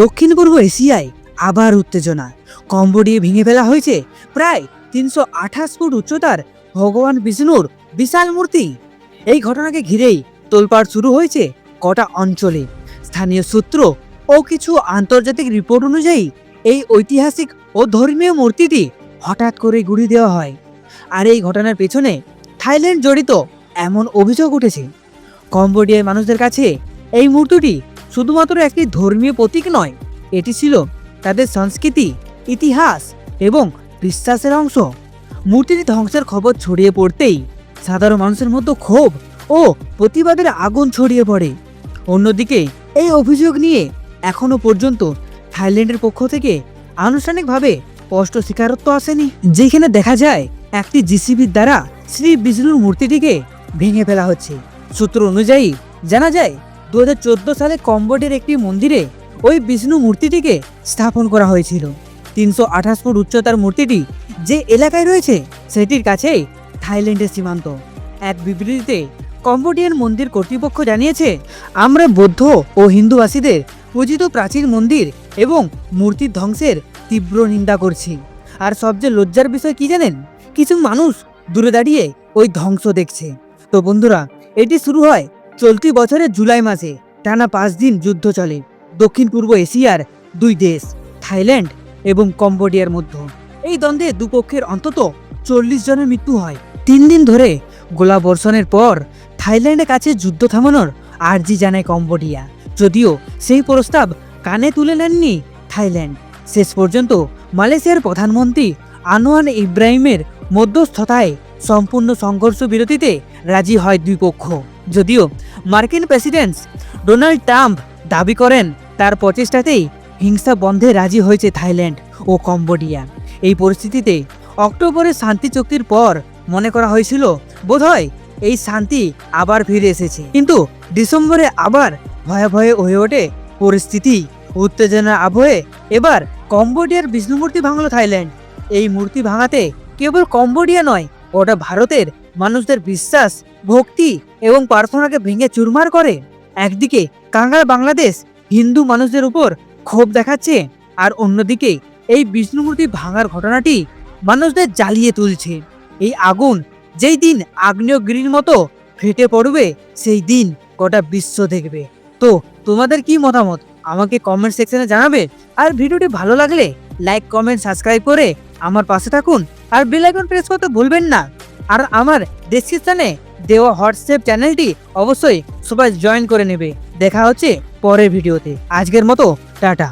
দক্ষিণ পূর্ব এশিয়ায় আবার উত্তেজনা। কম্বোডিয়া ভেঙে ফেলা হয়েছে প্রায় 328 ফুট উচ্চতার ভগবান বিষ্ণুর বিশাল মূর্তি। এই ঘটনাকে ঘিরেই তোলপাড় শুরু হয়েছে গোটা অঞ্চলে। স্থানীয় সূত্র ও কিছু আন্তর্জাতিক রিপোর্ট অনুযায়ী এই ঐতিহাসিক ও ধর্মীয় মূর্তিটি হঠাৎ করে গুঁড়িয়ে দেওয়া হয়। আর এই ঘটনার পেছনে থাইল্যান্ড জড়িত এমন অভিযোগ উঠেছে। কম্বোডিয়ার মানুষদের কাছে এই মূর্তিটি শুধুমাত্র একটি ধর্মীয় প্রতীক নয়, এটি ছিল তাদের সংস্কৃতি, ইতিহাস এবং বিশ্বাসের অংশ। মূর্তিটি ধ্বংসের খবর ছড়িয়ে পড়তেই সাধারণ মানুষের মধ্যে ক্ষোভ ও প্রতিবাদের আগুন ছড়িয়ে পড়ে। অন্যদিকে এই অভিযোগ নিয়ে এখনো পর্যন্ত থাইল্যান্ডের পক্ষ থেকে আনুষ্ঠানিকভাবে স্পষ্ট স্বীকারোক্তি আসেনি, যেখানে দেখা যায় একটি জিসিবির দ্বারা শ্রী বিষ্ণুর মূর্তিটিকে ভেঙে ফেলা হচ্ছে। সূত্র অনুযায়ী জানা যায় 2014 সালে কম্বোডিয়ার একটি মন্দিরে ওই বিষ্ণু মূর্তিটিকে স্থাপন করা হয়েছিল। 328 ফুট উচ্চতার মূর্তিটি যে এলাকায় রয়েছে সেটির কাছেই থাইল্যান্ডের সীমান্ত। এক বিবৃতিতে কম্বোডিয়ান মন্দির কর্তৃপক্ষ জানিয়েছে, আমরা বৌদ্ধ ও হিন্দুবাসীদের পূজিত প্রাচীন মন্দির এবং মূর্তির ধ্বংসের তীব্র নিন্দা করছি। আর সবচেয়ে লজ্জার বিষয় কি জানেন? কিছু মানুষ দূরে দাঁড়িয়ে ওই ধ্বংস দেখছে। তো বন্ধুরা, এটি শুরু হয় চলতি বছরের জুলাই মাসে। টানা 5 দিন যুদ্ধ চলে দক্ষিণ পূর্ব এশিয়ার দুই দেশ থাইল্যান্ড এবং কম্বোডিয়ার মধ্যে। এই দ্বন্দ্বে দুপক্ষের অন্তত 40 জনের মৃত্যু হয়। 3 দিন ধরে গোলাবর্ষণের পর থাইল্যান্ডের কাছে যুদ্ধ থামানোর আর্জি জানায় কম্বোডিয়া, যদিও সেই প্রস্তাব কানে তুলে নেননি থাইল্যান্ড। শেষ পর্যন্ত মালয়েশিয়ার প্রধানমন্ত্রী আনোয়ার ইব্রাহিমের মধ্যস্থতায় সম্পূর্ণ সংঘর্ষ বিরতিতে রাজি হয় দুই পক্ষ। যদিও মার্কিন প্রেসিডেন্ট ডোনাল্ড ট্রাম্প দাবি করেন তার প্রচেষ্টাতেই হিংসা বন্ধে রাজি হয়েছে থাইল্যান্ড ও কম্বোডিয়া। এই পরিস্থিতিতে অক্টোবরের শান্তি চুক্তির পর মনে করা হয়েছিল বোধহয় এই শান্তি আবার ফিরে এসেছে, কিন্তু ডিসেম্বরে আবার ভয়ে ভয়ে হয়ে ওঠে পরিস্থিতি। উত্তেজনার আবহে এবার কম্বোডিয়ার বিষ্ণু মূর্তি ভাঙল থাইল্যান্ড। এই মূর্তি ভাঙাতে কেবল কম্বোডিয়া নয়, ওটা ভারতের মানুষদের বিশ্বাস, ভক্তি এবং প্রার্থনাকে ভেঙে চুরমার করে। একদিকে কাঙ্গাল বাংলাদেশ হিন্দু মানুষদের উপর ক্ষোভ দেখাচ্ছে, আর অন্যদিকে এই বিষ্ণু মূর্তি ভাঙার ঘটনাটি মানুষদের জ্বালিয়ে তুলছে। এই আগুন যেই দিন আগ্নেয়গিরির মতো ফেটে পড়বে সেই দিন গোটা বিশ্ব দেখবে। তো তোমাদের কি মতামত আমাকে কমেন্ট সেকশনে জানাবে। আর ভিডিওটি ভালো লাগলে লাইক, কমেন্ট, সাবস্ক্রাইব করে আমার পাশে থাকুন। আর বেল আইকন প্রেস করতে ভুলবেন না। আর আমার ডেসক্রিপশনে দেওয়া হোয়াটসঅ্যাপ চ্যানেলটি অবশ্যই সবাই জয়েন করে নেবে। দেখা হচ্ছে পরের ভিডিওতে। আজকের মতো টাটা।